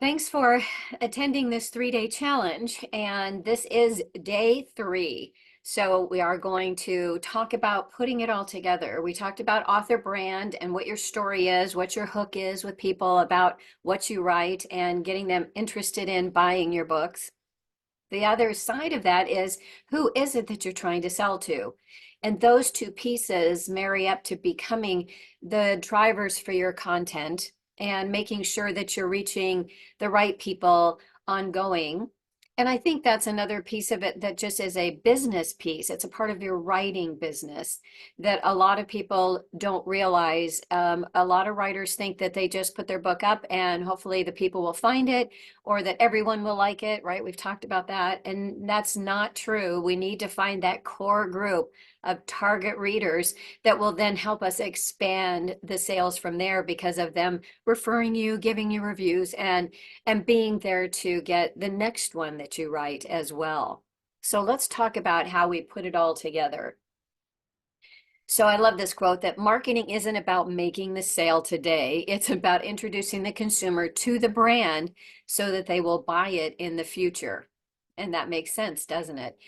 Thanks for attending this 3-day challenge. And this is day 3. So we are going to talk about putting it all together. We talked about author brand and what your story is, what your hook is with people about what you write and getting them interested in buying your books. The other side of that is, who is it that you're trying to sell to? And those two pieces marry up to becoming the drivers for your content and making sure that you're reaching the right people ongoing. And I think that's another piece of it that just is a business piece. It's a part of your writing business that a lot of people don't realize. A lot of writers think that they just put their book up and hopefully the people will find it or that everyone will like it, right? We've talked about that. And that's not true. We need to find that core group of target readers that will then help us expand the sales from there because of them referring you, giving you reviews, and being there to get the next one that you write as well. So let's talk about how we put it all together. So I love this quote that marketing isn't about making the sale today. It's about introducing the consumer to the brand so that they will buy it in the future. And that makes sense, doesn't it?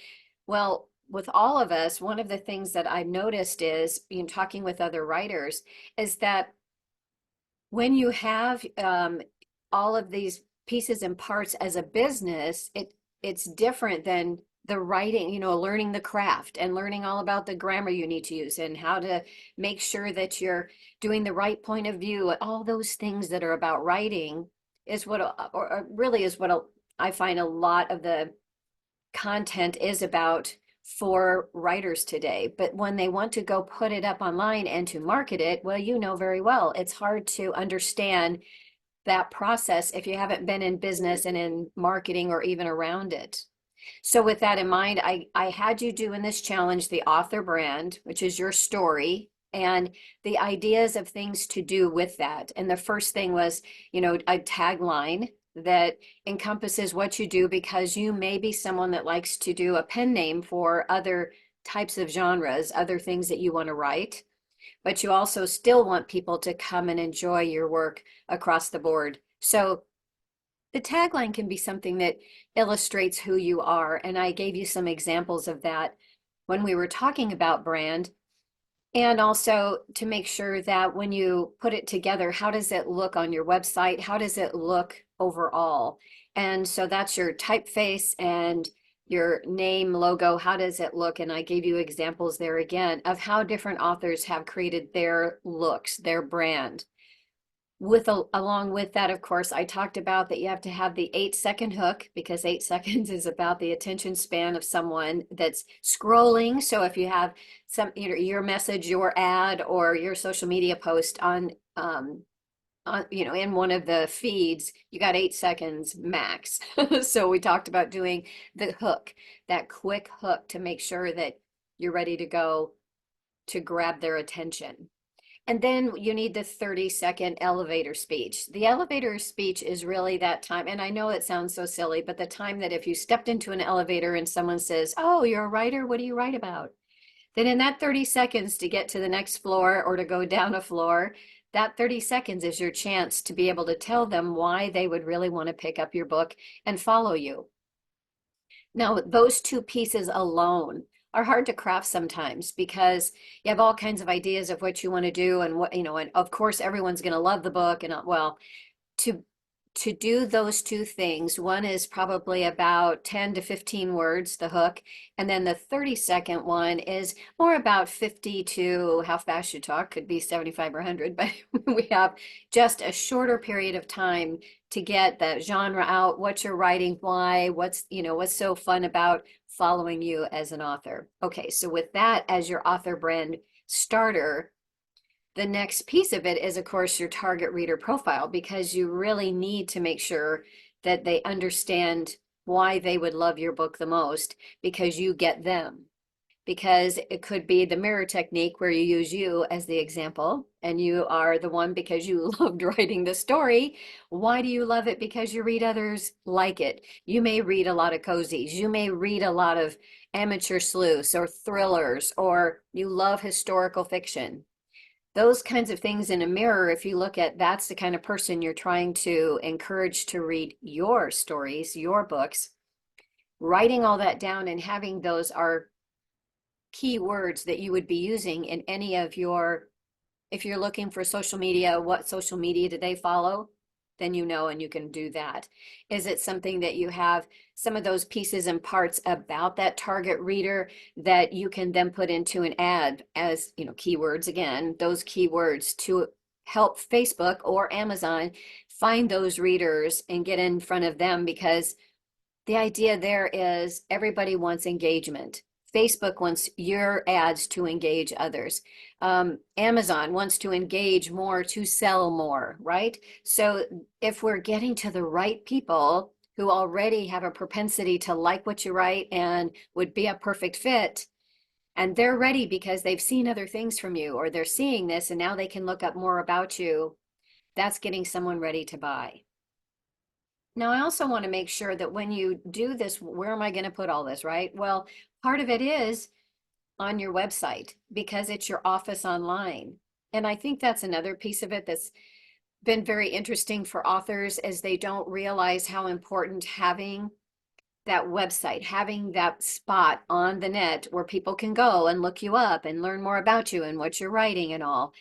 Well, with all of us, one of the things that I've noticed is, talking with other writers, is that when you have all of these pieces and parts as a business, it's different than the writing, learning the craft and learning all about the grammar you need to use and how to make sure that you're doing the right point of view. All those things that are about writing is what, or really is what I find a lot of the content is about for writers today. But when they want to go put it up online and to market it, well, very well, it's hard to understand that process if you haven't been in business and in marketing or even around it. So with that in mind, I had you do in this challenge the author brand, which is your story, and the ideas of things to do with that. And the first thing was, a tagline that encompasses what you do, because you may be someone that likes to do a pen name for other types of genres, other things that you want to write, but you also still want people to come and enjoy your work across the board. So the tagline can be something that illustrates who you are. And I gave you some examples of that when we were talking about brand. And also to make sure that when you put it together, how does it look on your website? How does it look overall? And so that's your typeface and your name, logo. How does it look? And I gave you examples there again of how different authors have created their looks, their brand. Along with that, of course, I talked about that you have to have the 8-second hook, because 8 seconds is about the attention span of someone that's scrolling. So if you have your message, your ad, or your social media post in one of the feeds, you got 8 seconds max. So we talked about doing the hook, that quick hook, to make sure that you're ready to go to grab their attention. And then you need the 30-second elevator speech. The elevator speech is really that time. And I know it sounds so silly, but the time that if you stepped into an elevator and someone says, "Oh, you're a writer, what do you write about?" Then in that 30 seconds to get to the next floor or to go down a floor, that 30 seconds is your chance to be able to tell them why they would really want to pick up your book and follow you. Now, those two pieces alone are hard to craft sometimes because you have all kinds of ideas of what you want to do and and of course everyone's going to love the book. And well, to do those two things, one is probably about 10 to 15 words, the hook, and then the 30-second one is more about 50 to how fast you talk, could be 75 or 100, but we have just a shorter period of time to get the genre out, what you're writing, why, what's so fun about following you as an author. Okay, so with that as your author brand starter, the next piece of it is, of course, your target reader profile, because you really need to make sure that they understand why they would love your book the most, because you get them. Because it could be the mirror technique where you use you as the example, and you are the one because you loved writing the story. Why do you love it? Because you read others like it. You may read a lot of cozies. You may read a lot of amateur sleuths or thrillers, or you love historical fiction. those kinds of things in a mirror, if you look at that's the kind of person you're trying to encourage to read your stories, your books, writing all that down and having those are key words that you would be using in any of your, if you're looking for social media, what social media do they follow? Then you know, and you can do that. Is it something that you have some of those pieces and parts about that target reader that you can then put into an ad as, you know, keywords again, those keywords to help Facebook or Amazon find those readers and get in front of them? Because the idea there is everybody wants engagement. Facebook wants your ads to engage others. Amazon wants to engage more to sell more, right? So if we're getting to the right people who already have a propensity to like what you write and would be a perfect fit, and they're ready because they've seen other things from you, or they're seeing this and now they can look up more about you, that's getting someone ready to buy. Now, I also want to make sure that when you do this, where am I going to put all this, right? Well, part of it is on your website because it's your office online. And I think that's another piece of it that's been very interesting for authors as they don't realize how important having that website, having that spot on the net where people can go and look you up and learn more about you and what you're writing and all.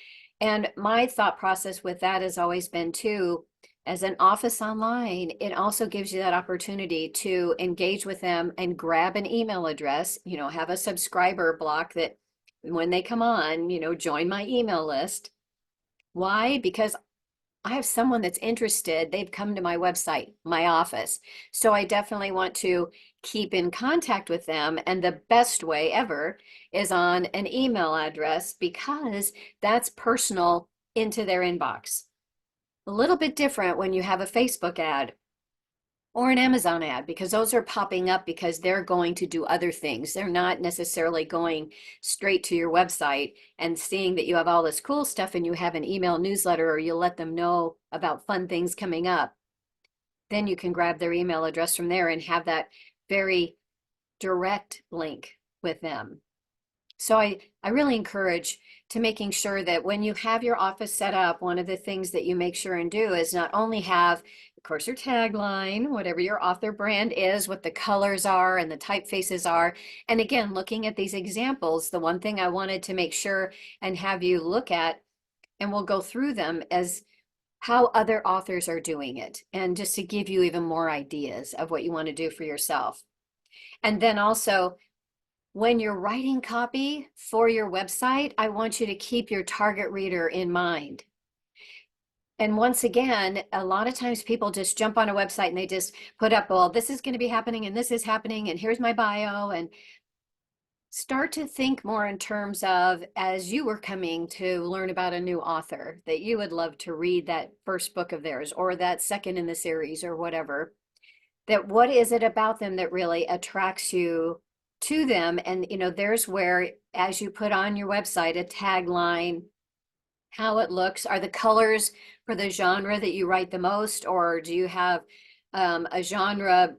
And my thought process with that has always been too, as an office online, it also gives you that opportunity to engage with them and grab an email address, you know, have a subscriber block that when they come on, you know, join my email list. Why? Because I have someone that's interested. They've come to my website, my office. So I definitely want to keep in contact with them. And the best way ever is on an email address because that's personal into their inbox. A little bit different when you have a Facebook ad or an Amazon ad because those are popping up because they're going to do other things. They're not necessarily going straight to your website and seeing that you have all this cool stuff and you have an email newsletter or you let them know about fun things coming up. Then you can grab their email address from there and have that very direct link with them. So I really encourage to making sure that when you have your office set up, one of the things that you make sure and do is not only have, of course, your tagline, whatever your author brand is, what the colors are and the typefaces are. And again, looking at these examples, the one thing I wanted to make sure and have you look at, and we'll go through them, as how other authors are doing it, and just to give you even more ideas of what you want to do for yourself. And then also, when you're writing copy for your website, I want you to keep your target reader in mind. And once again, a lot of times people just jump on a website and they just put up, well, this is going to be happening and this is happening and here's my bio. And start to think more in terms of, as you were coming to learn about a new author, that you would love to read that first book of theirs or that second in the series or whatever, that what is it about them that really attracts you to them? And you know, there's where, as you put on your website a tagline, how it looks, are the colors for the genre that you write the most, or do you have a genre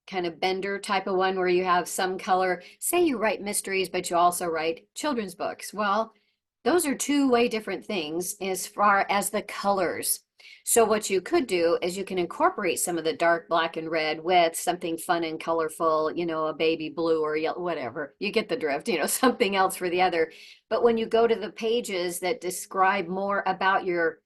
kind of bender type of one where you have some color? Say you write mysteries but you also write children's books. Well, those are two way different things as far as the colors. So what you could do is you can incorporate some of the dark black and red with something fun and colorful, you know, a baby blue or yellow, whatever. You get the drift, you know, something else for the other. But when you go to the pages that describe more about your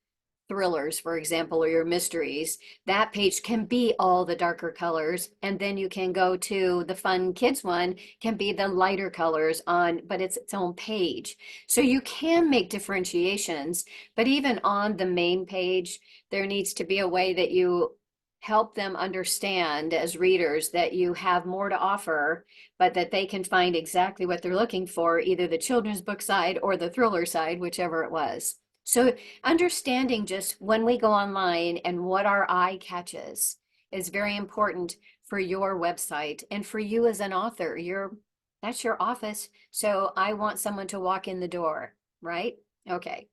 thrillers, for example, or your mysteries, that page can be all the darker colors. And then you can go to the fun kids one, can be the lighter colors on, but it's its own page. So you can make differentiations, but even on the main page, there needs to be a way that you help them understand as readers that you have more to offer, but that they can find exactly what they're looking for, either the children's book side or the thriller side, whichever it was. So understanding just when we go online and what our eye catches is very important for your website and for you as an author. That's your office. So I want someone to walk in the door, right? Okay.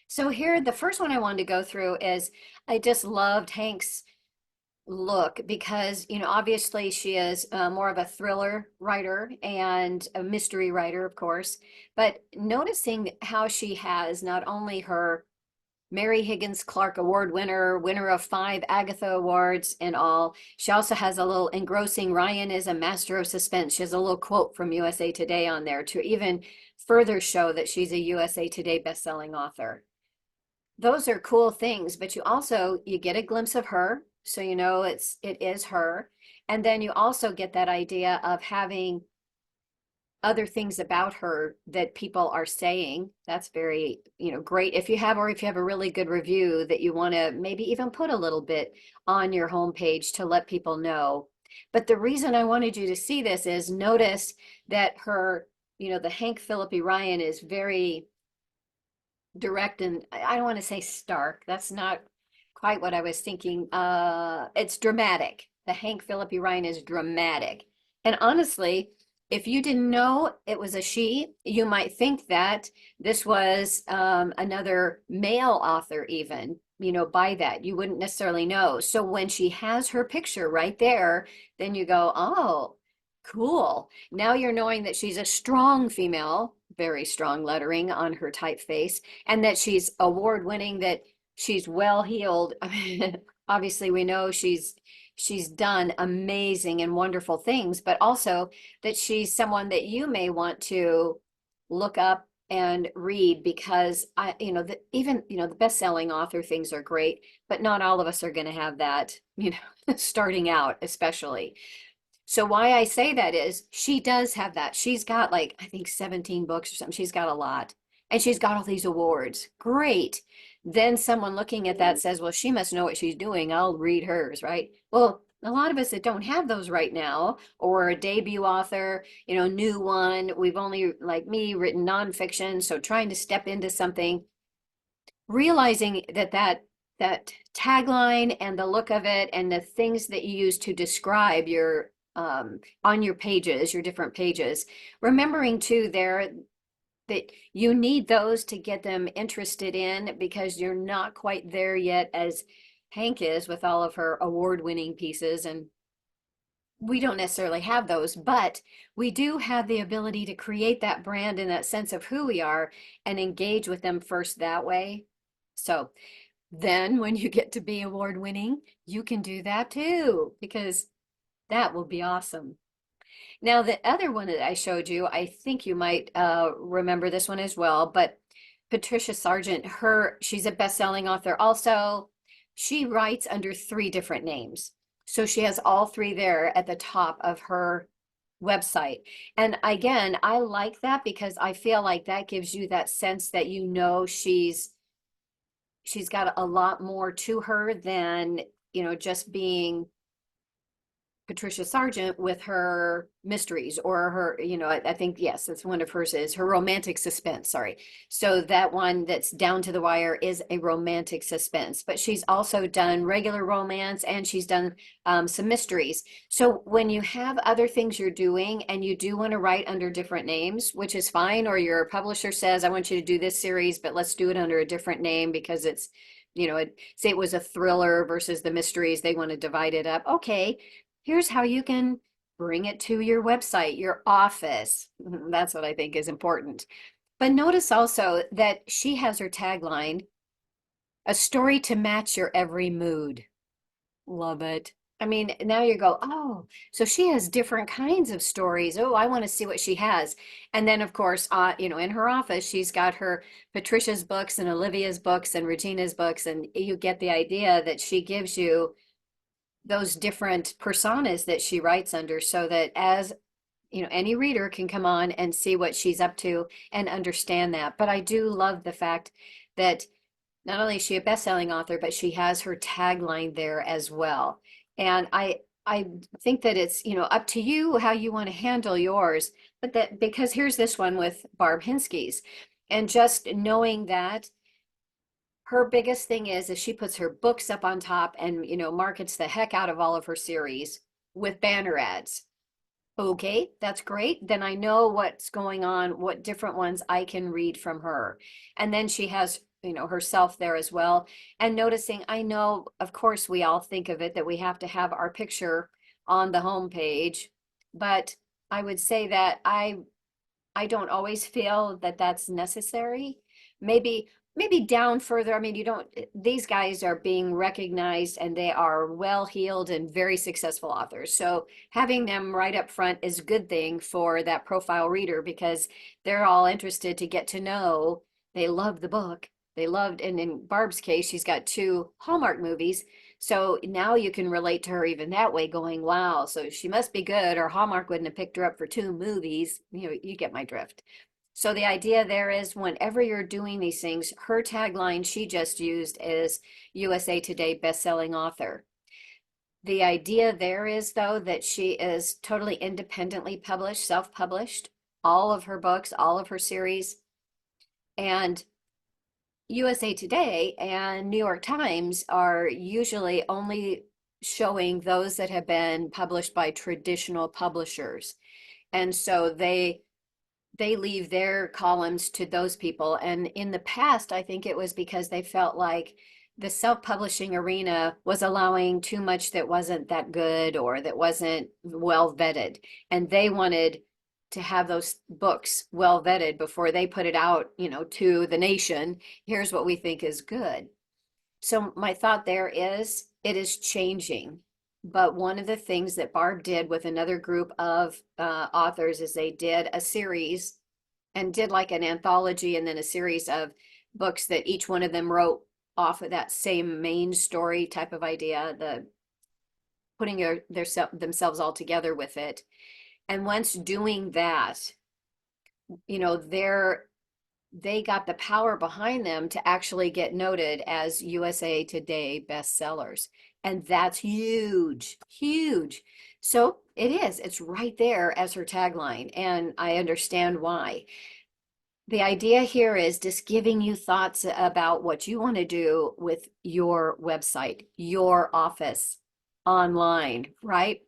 So here, the first one I wanted to go through is I just loved Hank's look because, obviously she is more of a thriller writer and a mystery writer, of course, but noticing how she has not only her Mary Higgins Clark Award winner, winner of 5 Agatha Awards and all. She also has a little engrossing Ryan is a master of suspense. She has a little quote from USA Today on there to even further show that she's a USA Today bestselling author. Those are cool things, but you get a glimpse of her, so it is her. And then you also get that idea of having other things about her that people are saying. That's very, great if you have, or if you have a really good review that you want to maybe even put a little bit on your homepage to let people know. But the reason I wanted you to see this is notice that the Hank Phillippe Ryan is very direct, and I don't want to say stark. That's not quite what I was thinking. It's dramatic. The Hank Phillippe Ryan is dramatic. And honestly, if you didn't know it was a she, you might think that this was another male author, even, by that. You wouldn't necessarily know. So when she has her picture right there, then you go, oh, cool. Now you're knowing that she's a strong female, very strong lettering on her typeface, and that she's award winning, that she's well heeled. I mean, obviously we know she's done amazing and wonderful things, but also that she's someone that you may want to look up and read, because even the best-selling author things are great, but not all of us are going to have that, starting out, especially. So why I say that is she does have that. She's got, like, I think 17 books or something. She's got a lot. And she's got all these awards. Great. Then someone looking at that says, well, she must know what she's doing. I'll read hers, right? Well, a lot of us that don't have those right now, or a debut author, new one, we've only, like me, written nonfiction. So trying to step into something, realizing that tagline and the look of it and the things that you use to describe your on your pages, your different pages, remembering too there that you need those to get them interested in, because you're not quite there yet as Hank is with all of her award-winning pieces, and we don't necessarily have those, but we do have the ability to create that brand and that sense of who we are and engage with them first that way. So then when you get to be award winning, you can do that too, because that will be awesome. Now, the other one that I showed you, I think you might remember this one as well, but Patricia Sargent, she's a best-selling author also. She writes under 3 different names. So she has all 3 there at the top of her website. And again, I like that because I feel like that gives you that sense that she's got a lot more to her than, just being Patricia Sargent with her mysteries, or her, I think, yes, that's one of hers, is her romantic suspense. Sorry. So that one that's Down to the Wire is a romantic suspense, but she's also done regular romance, and she's done some mysteries. So when you have other things you're doing and you do want to write under different names, which is fine, or your publisher says, I want you to do this series, but let's do it under a different name because it's, say it was a thriller versus the mysteries, they want to divide it up. Okay, here's how you can bring it to your website, your office. That's what I think is important. But notice also that she has her tagline, a story to match your every mood. Love it. I mean, now you go, oh, so she has different kinds of stories. Oh, I want to see what she has. And then, of course, in her office, she's got her Patricia's books and Olivia's books and Regina's books. And you get the idea that she gives you those different personas that she writes under, so that as any reader can come on and see what she's up to and understand that. But I do love the fact that not only is she a best-selling author, but she has her tagline there as well. And I think that it's, up to you how you want to handle yours, but that, because here's this one with Barb Hinsky's, and just knowing that her biggest thing is she puts her books up on top and, markets the heck out of all of her series with banner ads. Okay, that's great. Then I know what's going on, what different ones I can read from her. And then she has herself there as well. And noticing, I know, of course, we all think of it that we have to have our picture on the homepage, but I would say that I don't always feel that that's necessary. Maybe maybe down further. I mean, you don't, these guys are being recognized and they are well-heeled and very successful authors. So having them right up front is a good thing for that profile reader because they're all interested to get to know. They love the book. They loved, and in Barb's case, she's got two Hallmark movies. So now you can relate to her even that way, going, wow, so she must be good, or Hallmark wouldn't have picked her up for two movies. You get my drift. So the idea there is whenever you're doing these things, her tagline she just used is USA Today bestselling author. The idea there is, though, that she is totally independently published, self-published, all of her books, all of her series. And USA Today and New York Times are usually only showing those that have been published by traditional publishers. And so they leave their columns to those people. And in the past, I think it was because they felt like the self-publishing arena was allowing too much that wasn't that good or that wasn't well vetted. And they wanted to have those books well vetted before they put it out, to the nation. Here's what we think is good. So my thought there is it is changing. But one of the things that Barb did with another group of authors is they did a series and did like an anthology and then a series of books that each one of them wrote off of that same main story type of idea, the putting themselves all together with it. And once doing that, they got the power behind them to actually get noted as USA Today bestsellers. And that's huge, huge. So it's right there as her tagline. And I understand why. The idea here is just giving you thoughts about what you want to do with your website, your office online, right?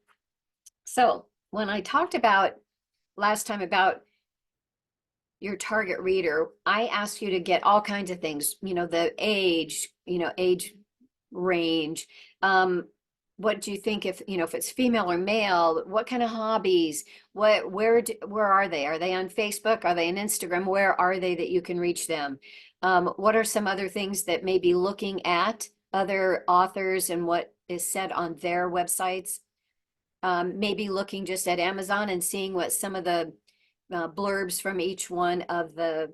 So when I talked about last time about your target reader, I asked you to get all kinds of things, the age, age range. What do you think if it's female or male, what kind of hobbies, where are they? Are they on Facebook? Are they on Instagram? Where are they that you can reach them? What are some other things that maybe looking at other authors and what is said on their websites? Maybe looking just at Amazon and seeing what some of the blurbs from each one of the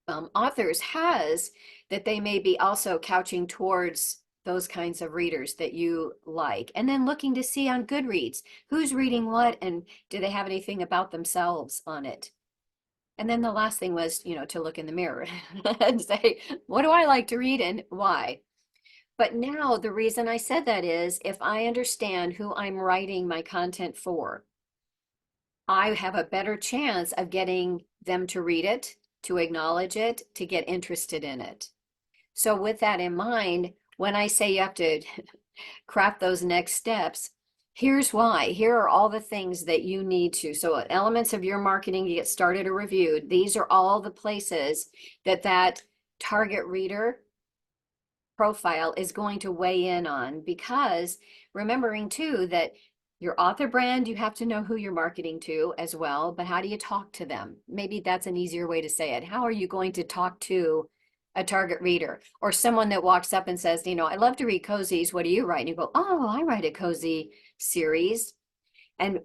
authors has that they may be also couching towards those kinds of readers that you like. And then looking to see on Goodreads who's reading what and do they have anything about themselves on it. And then the last thing was, to look in the mirror and say, what do I like to read and why? But now the reason I said that is if I understand who I'm writing my content for, I have a better chance of getting them to read it, to acknowledge it, to get interested in it. So with that in mind, when I say you have to craft those next steps, here's why. Here are all the things that you need to. So elements of your marketing to get started or reviewed. These are all the places that target reader profile is going to weigh in on, because remembering too that your author brand, you have to know who you're marketing to as well, but how do you talk to them? Maybe that's an easier way to say it. How are you going to talk to a target reader or someone that walks up and says, I love to read cozies. What do you write? And you go, oh, I write a cozy series. And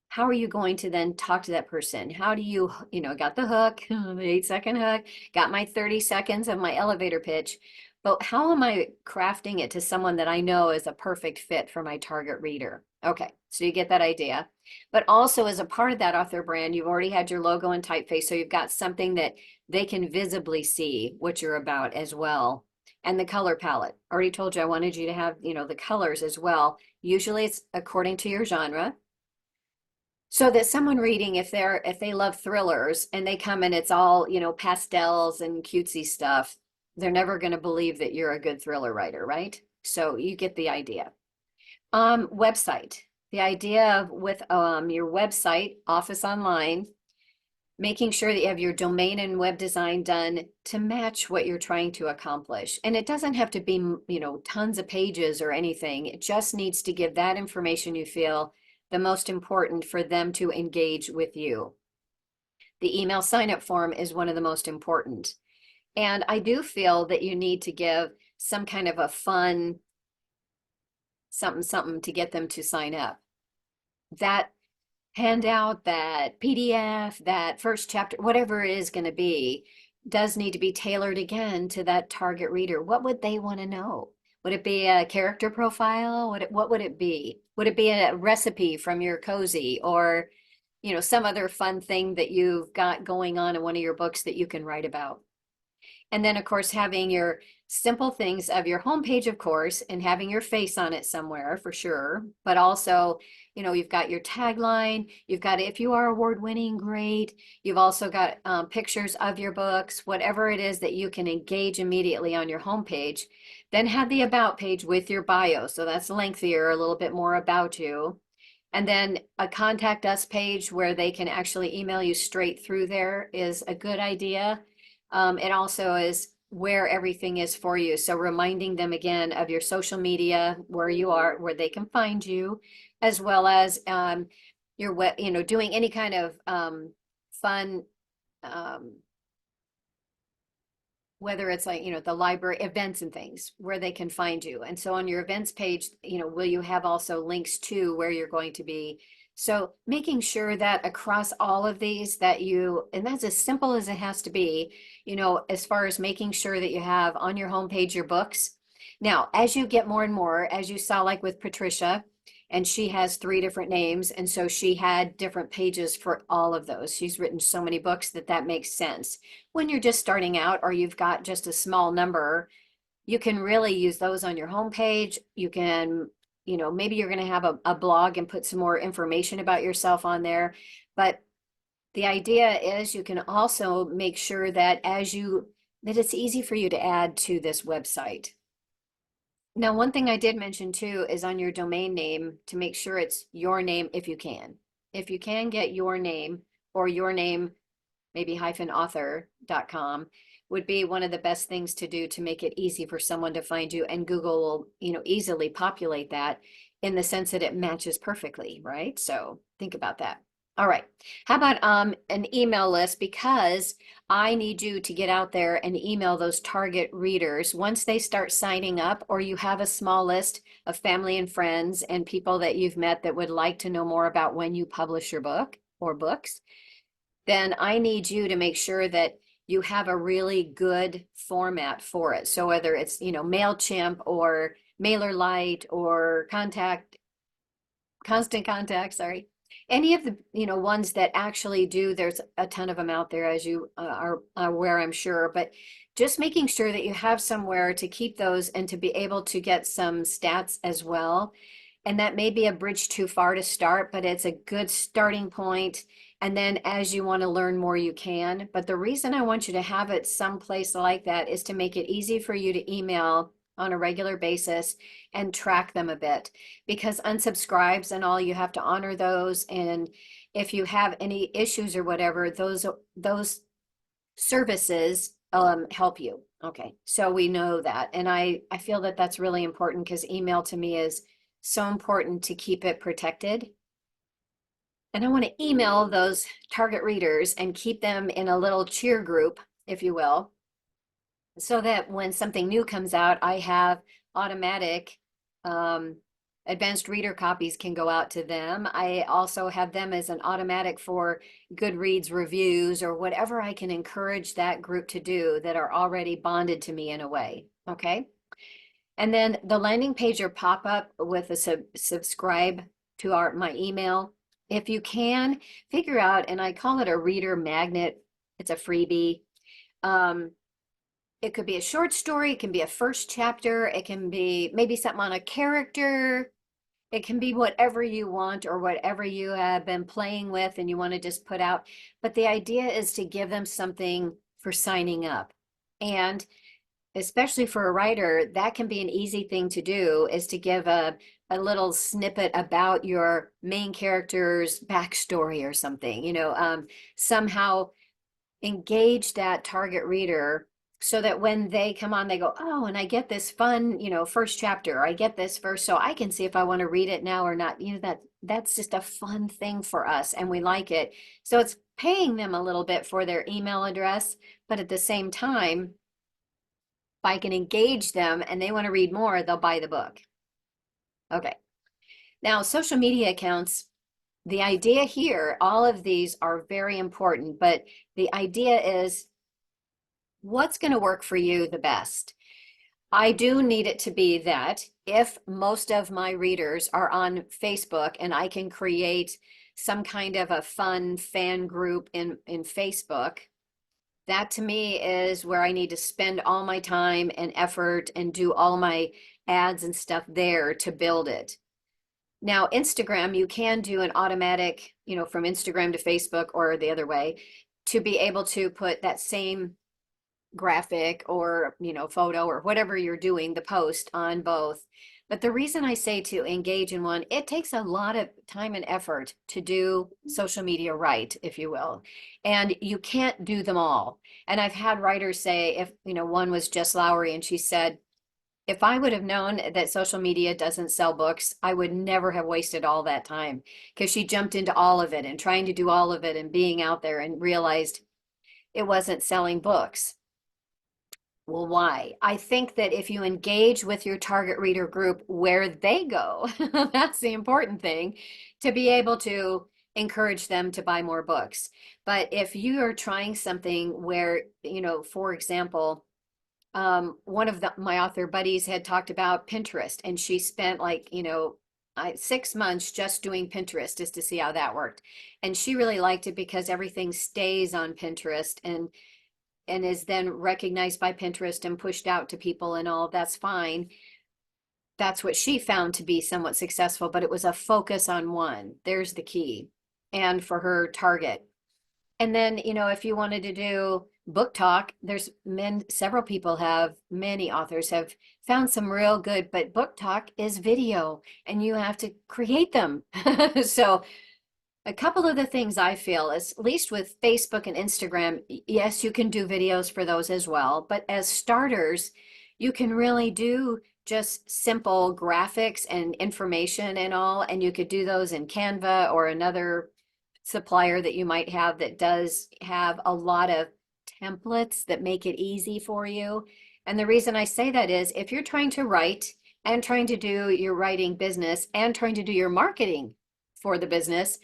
how are you going to then talk to that person? How do you, got the hook, the 8-second hook, got my 30 seconds of my elevator pitch, but how am I crafting it to someone that I know is a perfect fit for my target reader? Okay, so you get that idea. But also as a part of that author brand, you've already had your logo and typeface, so you've got something that they can visibly see what you're about as well. And the color palette. Already told you I wanted you to have, the colors as well. Usually it's according to your genre. So that someone reading, if they love thrillers and they come and it's all, pastels and cutesy stuff, they're never going to believe that you're a good thriller writer, right? So you get the idea. Website. The idea with your website, Office Online, making sure that you have your domain and web design done to match what you're trying to accomplish. And it doesn't have to be, tons of pages or anything. It just needs to give that information you feel the most important for them to engage with you. The email sign up form is one of the most important. And I do feel that you need to give some kind of a fun something, something to get them to sign up. That handout, that PDF, that first chapter, whatever it is going to be, does need to be tailored again to that target reader. What would they want to know? Would it be a character profile? What would it be? Would it be a recipe from your cozy, or, some other fun thing that you've got going on in one of your books that you can write about? And then, of course, having your simple things of your homepage, of course, and having your face on it somewhere for sure. But also, you've got your tagline, you've got, if you are award winning, great. You've also got pictures of your books, whatever it is that you can engage immediately on your homepage. Then have the about page with your bio. So that's lengthier, a little bit more about you. And then a contact us page where they can actually email you straight through there is a good idea. It also is where everything is for you. So reminding them again of your social media, where you are, where they can find you, as well as your web, doing any kind of fun, um, whether it's like, the library events and things where they can find you. And so on your events page, will you have also links to where you're going to be? So making sure that across all of these that and that's as simple as it has to be, as far as making sure that you have on your homepage your books. Now, as you get more and more, as you saw like with Patricia, and she has 3 different names, and so she had different pages for all of those. She's written so many books that makes sense. When you're just starting out or you've got just a small number, you can really use those on your homepage. You can, maybe you're going to have a blog and put some more information about yourself on there. But the idea is you can also make sure that that it's easy for you to add to this website. Now, one thing I did mention too is on your domain name to make sure it's your name if you can. If you can get your name, or your name, maybe -author.com, would be one of the best things to do to make it easy for someone to find you, and Google will, easily populate that in the sense that it matches perfectly, right? So think about that. All right. How about an email list? Because I need you to get out there and email those target readers once they start signing up, or you have a small list of family and friends and people that you've met that would like to know more about when you publish your book or books. Then I need you to make sure that you have a really good format for it. So whether it's, MailChimp or MailerLite or Constant Contact, sorry, any of the, ones that actually do, there's a ton of them out there, as you are aware, I'm sure, but just making sure that you have somewhere to keep those and to be able to get some stats as well. And that may be a bridge too far to start, but it's a good starting point. And then as you want to learn more, you can. But the reason I want you to have it someplace like that is to make it easy for you to email on a regular basis and track them a bit, because unsubscribes and all, you have to honor those. And if you have any issues or whatever, those services help you. Okay, so we know that. And I feel that that's really important, because email to me is so important to keep it protected. And I want to email those target readers and keep them in a little cheer group, if you will, so that when something new comes out, I have automatic advanced reader copies can go out to them. I also have them as an automatic for Goodreads reviews or whatever I can encourage that group to do that are already bonded to me in a way. Okay. And then the landing page or pop up with a subscribe to my email. If you can figure out, and I call it a reader magnet, it's a freebie. It could be a short story, it can be a first chapter, it can be maybe something on a character, it can be whatever you want or whatever you have been playing with and you want to just put out. But the idea is to give them something for signing up. And especially for a writer, that can be an easy thing to do, is to give a little snippet about your main character's backstory or something, somehow engage that target reader so that when they come on, they go, oh, and I get this fun, first chapter, or I get this verse, so I can see if I want to read it now or not. That's just a fun thing for us and we like it. So it's paying them a little bit for their email address, but at the same time, if I can engage them and they want to read more, they'll buy the book. Okay. Now, social media accounts, the idea here, all of these are very important, but the idea is what's going to work for you the best. I do need it to be that if most of my readers are on Facebook and I can create some kind of a fun fan group in Facebook, that to me is where I need to spend all my time and effort and do all my ads and stuff there to build it. Now, Instagram, you can do an automatic, from Instagram to Facebook or the other way, to be able to put that same graphic or, photo or whatever you're doing, the post on both. But the reason I say to engage in one, it takes a lot of time and effort to do social media right, if you will. And you can't do them all. And I've had writers say, if, one was Jess Lowry, and she said, if I would have known that social media doesn't sell books, I would never have wasted all that time, because she jumped into all of it and trying to do all of it and being out there and realized it wasn't selling books. Well, why? I think that if you engage with your target reader group where they go, that's the important thing, to be able to encourage them to buy more books. But if you are trying something where, for example, one of my author buddies had talked about Pinterest, and she spent 6 months just doing Pinterest just to see how that worked. And she really liked it because everything stays on Pinterest and is then recognized by Pinterest and pushed out to people and all. That's fine. That's what she found to be somewhat successful, but it was a focus on one. There's the key. And for her target. And then, if you wanted to do book talk, several people many authors have found some real good, but book talk is video and you have to create them. So a couple of the things I feel is, at least with Facebook and Instagram, yes, you can do videos for those as well, but as starters, you can really do just simple graphics and information and all, and you could do those in Canva or another supplier that you might have that does have a lot of templates that make it easy for you. And the reason I say that is, if you're trying to write and trying to do your writing business and trying to do your marketing for the business,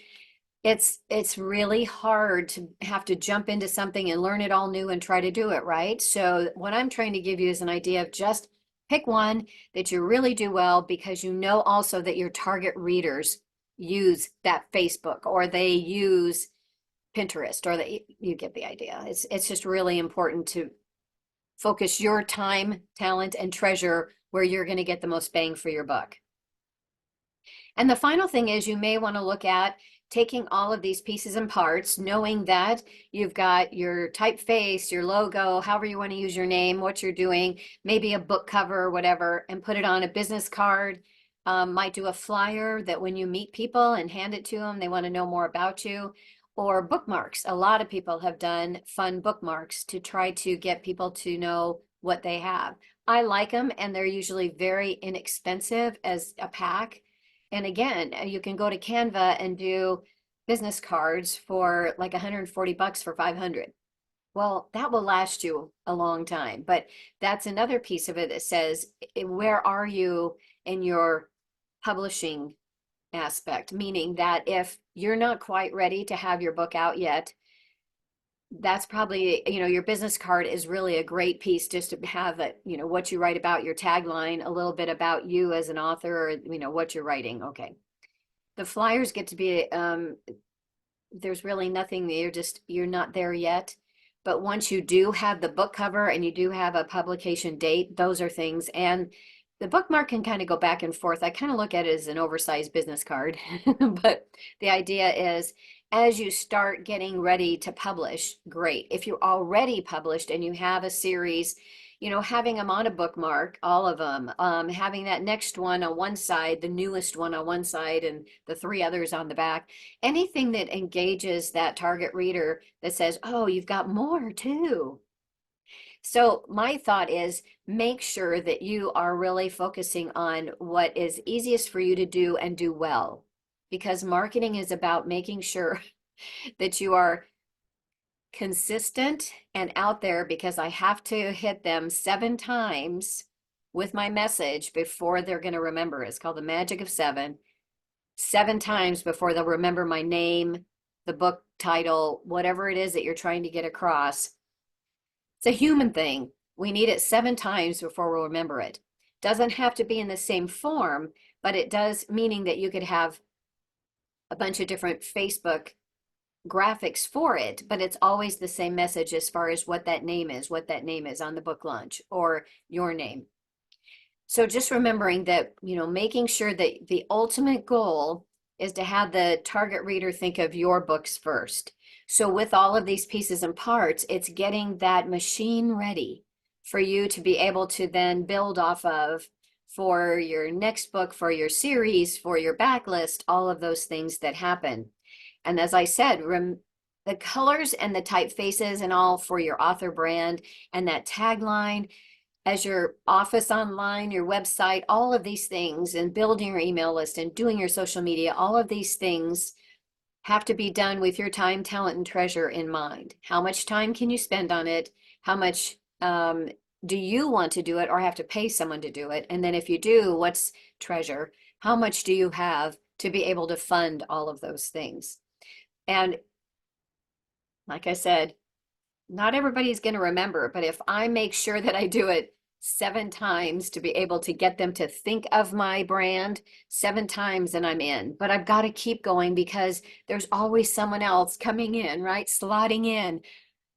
it's really hard to have to jump into something and learn it all new and try to do it right. So what I'm trying to give you is an idea of just pick one that you really do well, because also that your target readers use that Facebook or they use Pinterest, or that you get the idea. It's just really important to focus your time, talent, and treasure where you're going to get the most bang for your buck. And the final thing is, you may want to look at taking all of these pieces and parts, knowing that you've got your typeface, your logo, however you want to use your name, what you're doing, maybe a book cover or whatever, and put it on a business card. Might do a flyer that when you meet people and hand it to them, they want to know more about you. Or bookmarks. A lot of people have done fun bookmarks to try to get people to know what they have. I like them, and they're usually very inexpensive as a pack. And again, you can go to Canva and do business cards for like $140 for 500. Well, that will last you a long time. But that's another piece of it that says, where are you in your publishing aspect? Meaning that if you're not quite ready to have your book out yet, that's probably, your business card is really a great piece just to have it, what you write about, your tagline, a little bit about you as an author, or, what you're writing. Okay. The flyers get to be, there's really nothing there, you're not there yet. But once you do have the book cover and you do have a publication date, those are things. And the bookmark can kind of go back and forth. I kind of look at it as an oversized business card. But the idea is, as you start getting ready to publish, great. If you're already published and you have a series, having them on a bookmark, all of them, having that next one on one side, the newest one on one side, and the three others on the back. Anything that engages that target reader that says, oh, you've got more too. So my thought is make sure that you are really focusing on what is easiest for you to do and do well, because marketing is about making sure that you are consistent and out there, because I have to hit them 7 times with my message before they're going to remember. It's called the magic of seven. 7 times before they'll remember my name, the book title, whatever it is that you're trying to get across. It's a human thing. We need it 7 times before we'll remember it. Doesn't have to be in the same form, but it does, meaning that you could have a bunch of different Facebook graphics for it, but it's always the same message as far as what that name is on the book launch, or your name. So just remembering that, making sure that the ultimate goal is to have the target reader think of your books first. So with all of these pieces and parts, it's getting that machine ready for you to be able to then build off of for your next book, for your series, for your backlist, all of those things that happen. And as I said, the colors and the typefaces and all for your author brand, and that tagline as your office online, your website, all of these things, and building your email list and doing your social media, all of these things have to be done with your time, talent, and treasure in mind. How much time can you spend on it? How much do you want to do it, or have to pay someone to do it? And then if you do, what's treasure? How much do you have to be able to fund all of those things? And like I said, not everybody's going to remember, but if I make sure that I do it 7 times to be able to get them to think of my brand 7 times, and I'm in. But I've got to keep going, because there's always someone else coming in, right? Slotting in.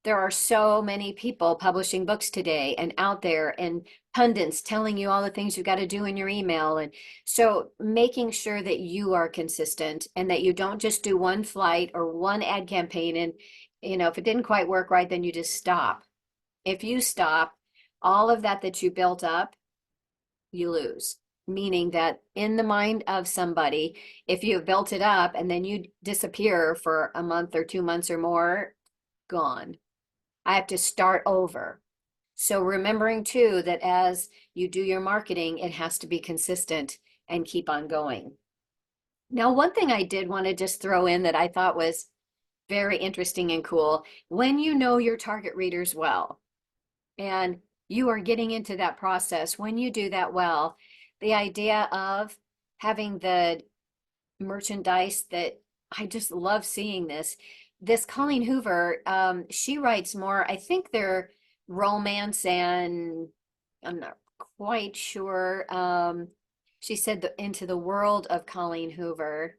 There are so many people publishing books today and out there, and pundits telling you all the things you've got to do in your email. And so making sure that you are consistent, and that you don't just do one flight or one ad campaign, and if it didn't quite work right, then you just stop. If you stop, all of that you built up, you lose. Meaning that in the mind of somebody, if you have built it up and then you disappear for a month or 2 months or more, gone. I have to start over. So remembering too that as you do your marketing, it has to be consistent and keep on going. Now, one thing I did want to just throw in that I thought was very interesting and cool, when you know your target readers well, and you are getting into that process, when you do that well, the idea of having the merchandise that I just love seeing this Colleen Hoover, she writes more, I think they're romance, and I'm not quite sure. She said Into the World of Colleen Hoover.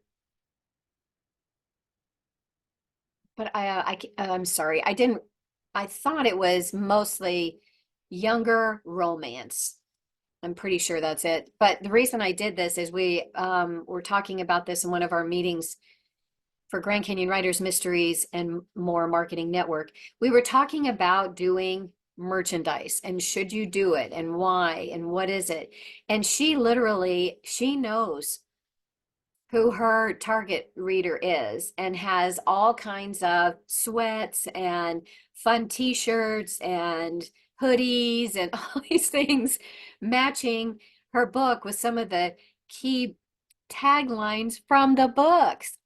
But I'm sorry, I thought it was mostly younger romance. I'm pretty sure that's it. But the reason I did this is we were talking about this in one of our meetings for Grand Canyon Writers Mysteries and More Marketing Network. We were talking about doing merchandise, and should you do it, and why, and what is it? And she knows who her target reader is, and has all kinds of sweats and fun t-shirts and hoodies and all these things matching her book with some of the key taglines from the books,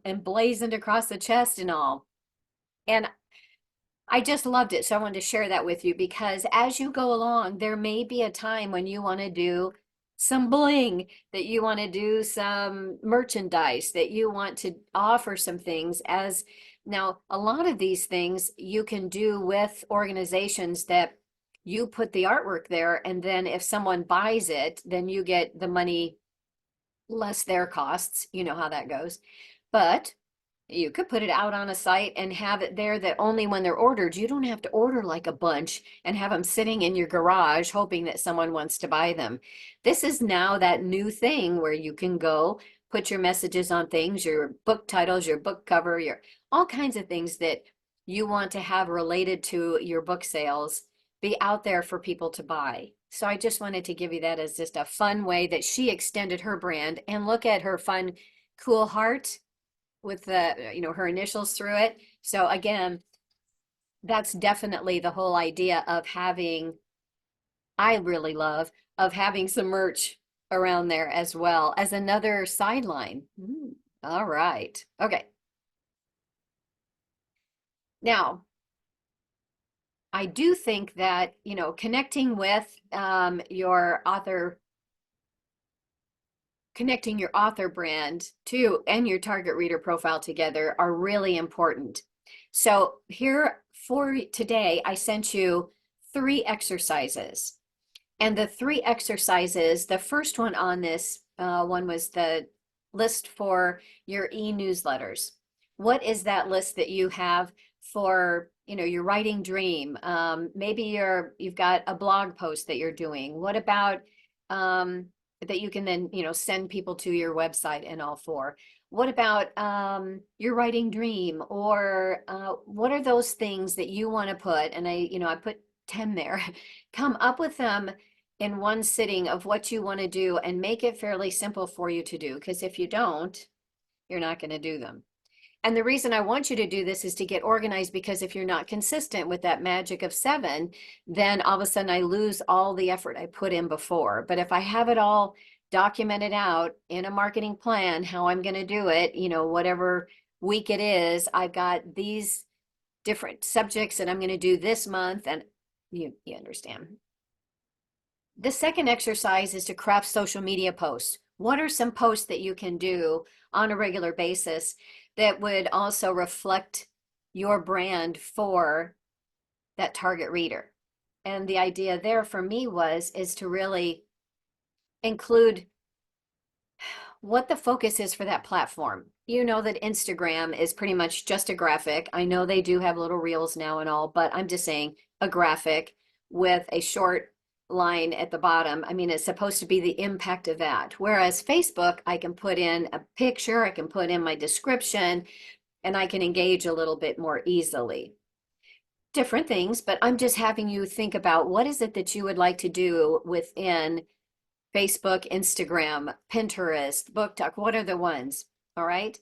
emblazoned across the chest and all. And I just loved it. So I wanted to share that with you, because as you go along, there may be a time when you want to do some bling, that you want to do some merchandise, that you want to offer some things. As now, a lot of these things you can do with organizations that you put the artwork there, and then if someone buys it, then you get the money less their costs. You know how that goes. But you could put it out on a site and have it there that only when they're ordered. You don't have to order like a bunch and have them sitting in your garage hoping that someone wants to buy them. This is now that new thing where you can go put your messages on things, your book titles, your book cover, your all kinds of things that you want to have related to your book sales. be out there for people to buy. So I just wanted to give you that as just a fun way that she extended her brand. And look at her fun, cool heart with the, her initials through it. So again, that's definitely the whole idea of having, I really love, of having some merch around there as well as another sideline. All right. Okay. Now, I do think that, connecting with your author, connecting your author brand too and your target reader profile together are really important. So here for today, I sent you 3 exercises. And the 3 exercises, the first one on this one was the list for your e-newsletters. What is that list that you have for, your writing dream? Maybe you've got a blog post that you're doing. What about that you can then, send people to your website and all four? What about your writing dream? Or what are those things that you want to put? And I put 10 there. Come up with them in one sitting of what you want to do and make it fairly simple for you to do. Because if you don't, you're not going to do them. And the reason I want you to do this is to get organized, because if you're not consistent with that magic of 7, then all of a sudden I lose all the effort I put in before. But if I have it all documented out in a marketing plan, how I'm going to do it, whatever week it is, I've got these different subjects that I'm going to do this month, and you understand. The second exercise is to craft social media posts. What are some posts that you can do on a regular basis that would also reflect your brand for that target reader? And the idea there for me is to really include what the focus is for that platform. You know that Instagram is pretty much just a graphic. I know they do have little reels now and all, but I'm just saying a graphic with a short line at the bottom. I mean, it's supposed to be the impact of that. Whereas Facebook, I can put in a picture, I can put in my description, and I can engage a little bit more easily. Different things, but I'm just having you think about what is it that you would like to do within Facebook, Instagram, Pinterest, BookTok. What are the ones? All right.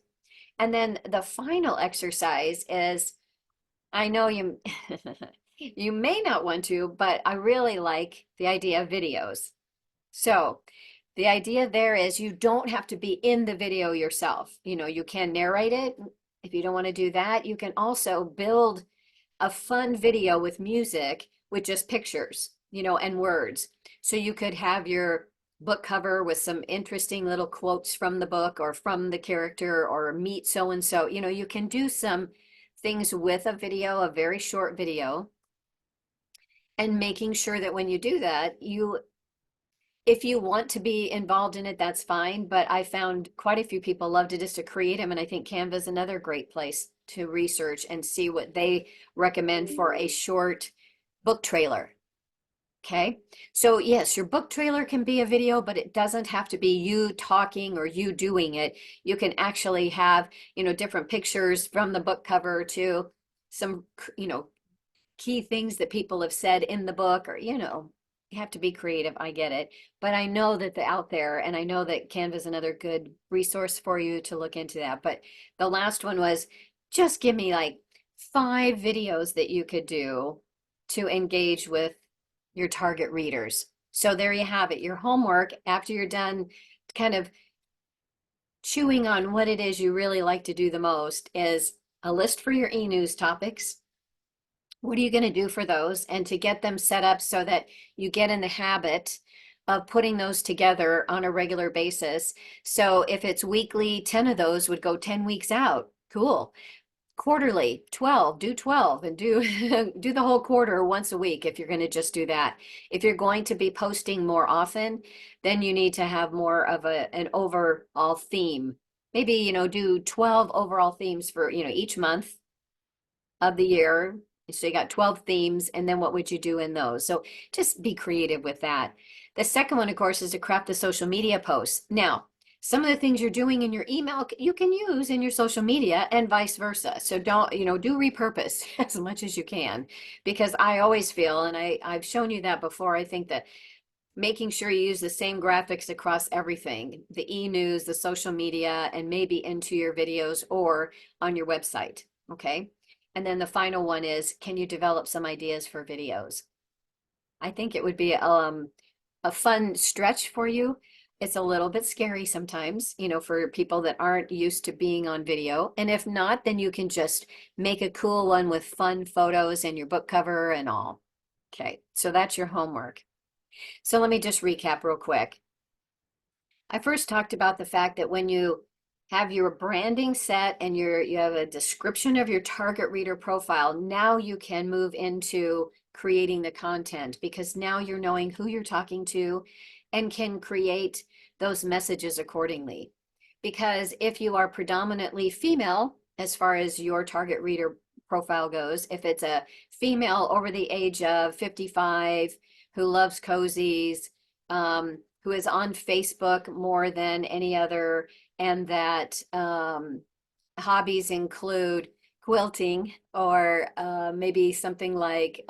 And then the final exercise is, I know you you may not want to, but I really like the idea of videos. So the idea there is you don't have to be in the video yourself. You can narrate it. If you don't want to do that, you can also build a fun video with music with just pictures, and words. So you could have your book cover with some interesting little quotes from the book or from the character, or meet so and so. You can do some things with a video, a very short video, and making sure that when you do that, if you want to be involved in it, that's fine. But I found quite a few people love to just to create them. And I think Canva is another great place to research and see what they recommend for a short book trailer. Okay. So yes, your book trailer can be a video, but it doesn't have to be you talking or you doing it. You can actually have, different pictures from the book cover to some, key things that people have said in the book, or, you have to be creative. I get it. But I know that out there, and I know that Canva is another good resource for you to look into that. But the last one was just give me like 5 videos that you could do to engage with your target readers. So there you have it. Your homework, after you're done kind of chewing on what it is you really like to do the most, is a list for your e-news topics. What are you going to do for those? And to get them set up so that you get in the habit of putting those together on a regular basis. So if it's weekly, 10 of those would go 10 weeks out. Cool. Quarterly, 12, do 12, and do do the whole quarter once a week if you're going to just do that. If you're going to be posting more often, then you need to have more of an overall theme. Maybe, do 12 overall themes for, each month of the year. So you got 12 themes, and then what would you do in those? So just be creative with that. The second one, of course, is to craft the social media posts. Now, some of the things you're doing in your email, you can use in your social media and vice versa. So don't, do repurpose as much as you can, because I always feel, and I've shown you that before, I think that making sure you use the same graphics across everything, the e-news, the social media, and maybe into your videos or on your website. Okay. And then the final one is, can you develop some ideas for videos? I think it would be a fun stretch for you. It's a little bit scary sometimes, for people that aren't used to being on video. And if not, then you can just make a cool one with fun photos and your book cover and all. Okay, so that's your homework. So let me just recap real quick. I first talked about the fact that when you have your branding set and you have a description of your target reader profile, now you can move into creating the content, because now you're knowing who you're talking to and can create those messages accordingly. Because if you are predominantly female, as far as your target reader profile goes, if it's a female over the age of 55 who loves cozies, who is on Facebook more than any other, and that hobbies include quilting or maybe something like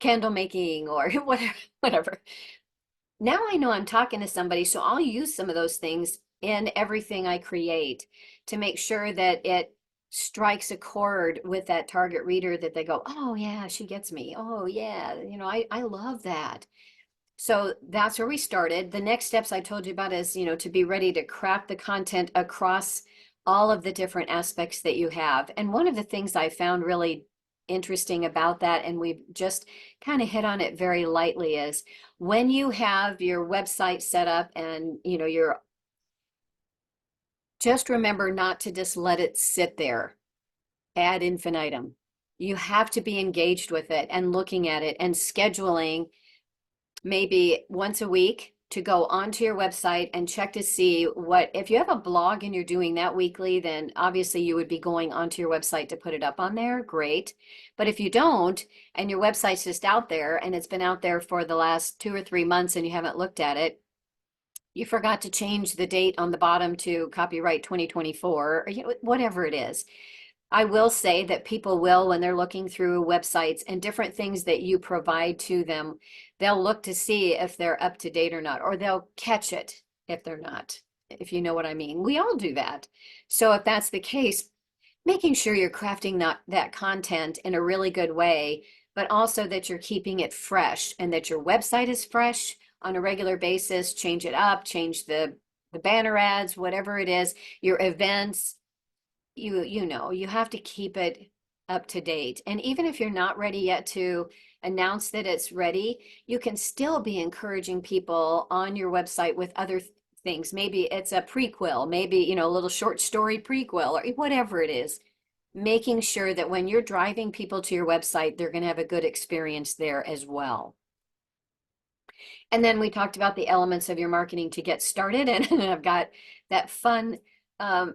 candle making or whatever, whatever. Now I know I'm talking to somebody, so I'll use some of those things in everything I create to make sure that it strikes a chord with that target reader, that they go, oh yeah, she gets me. Oh yeah, I love that. So that's where we started. The next steps I told you about is, to be ready to craft the content across all of the different aspects that you have. And one of the things I found really interesting about that, and we've just kind of hit on it very lightly, is when you have your website set up and, you're just remember not to just let it sit there ad infinitum. You have to be engaged with it and looking at it and scheduling maybe once a week to go onto your website and check to see what, if you have a blog and you're doing that weekly, then obviously you would be going onto your website to put it up on there. Great. But if you don't, and your website's just out there and it's been out there for the last 2 or 3 months and you haven't looked at it, you forgot to change the date on the bottom to copyright 2024, or whatever it is. I will say that people will, when they're looking through websites and different things that you provide to them, they'll look to see if they're up to date or not, or they'll catch it if they're not, if you know what I mean. We all do that. So if that's the case, making sure you're crafting that content in a really good way, but also that you're keeping it fresh and that your website is fresh on a regular basis. Change it up, change the banner ads, whatever it is, your events. You have to keep it up to date. And even if you're not ready yet to announce that it's ready, you can still be encouraging people on your website with other things. Maybe it's a prequel, maybe, a little short story prequel or whatever it is. Making sure that when you're driving people to your website, they're going to have a good experience there as well. And then we talked about the elements of your marketing to get started. And I've got that fun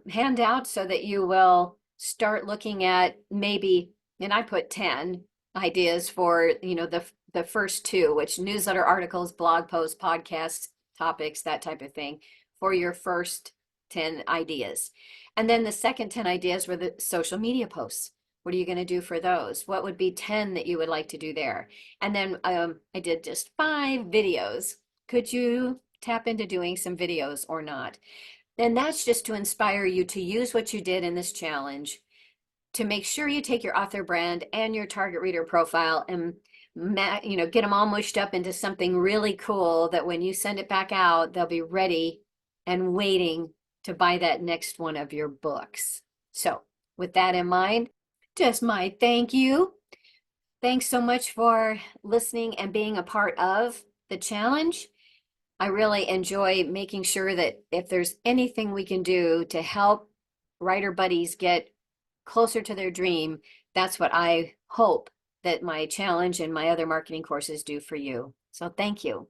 handout so that you will start looking at maybe, and I put 10 ideas for, the first two, which newsletter articles, blog posts, podcasts, topics, that type of thing, for your first 10 ideas. And then the second 10 ideas were the social media posts. What are you going to do for those? What would be 10 that you would like to do there? And then I did just 5 videos. Could you tap into doing some videos or not? And that's just to inspire you to use what you did in this challenge to make sure you take your author brand and your target reader profile and get them all mushed up into something really cool that when you send it back out, they'll be ready and waiting to buy that next one of your books. So with that in mind, just my thank you. Thanks so much for listening and being a part of the challenge. I really enjoy making sure that if there's anything we can do to help writer buddies get closer to their dream, that's what I hope that my challenge and my other marketing courses do for you. So thank you.